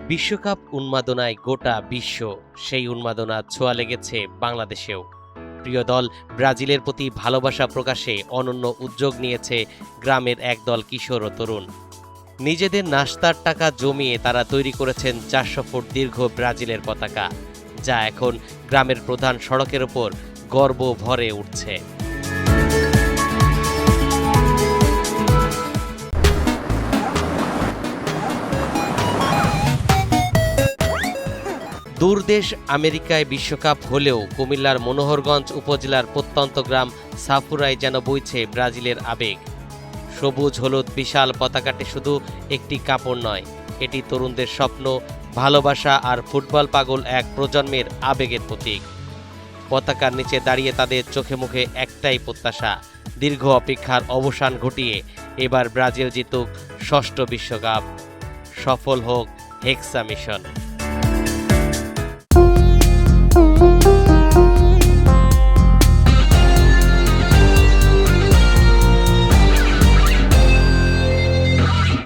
বিশ্বকাপ উন্মাদনায় গোটা বিশ্ব, সেই উন্মাদনা ছোঁয়া লেগেছে বাংলাদেশেও। প্রিয় দল ব্রাজিলের প্রতি ভালোবাসা প্রকাশে অনন্য উদ্যোগ নিয়েছে গ্রামের একদল কিশোর ও তরুণ। নিজেদের নাশতার টাকা জমিয়ে তারা তৈরি করেছেন 400 ফুট দীর্ঘ ব্রাজিলের পতাকা, যা এখন গ্রামের প্রধান সড়কের ওপর গর্ব ভরে উঠছে। দূরদেশ আমেরিকায় বিশ্বকাপ হলেও কুমিল্লার মনোহরগঞ্জ উপজেলার প্রত্যন্ত গ্রাম সাফুরায় যেন বইছে ব্রাজিলের আবেগ। সবুজ হলুদ বিশাল পতাকাটি শুধু একটি কাপড় নয়, এটি তরুণদের স্বপ্ন, ভালোবাসা আর ফুটবল পাগল এক প্রজন্মের আবেগের প্রতীক। পতাকার নিচে দাঁড়িয়ে তাদের চোখে মুখে একটাই প্রত্যাশা, দীর্ঘ অপেক্ষার অবসান ঘটিয়ে এবার ব্রাজিল জিতুক 6ষ্ঠ বিশ্বকাপ, সফল হোক হেক্সা মিশন।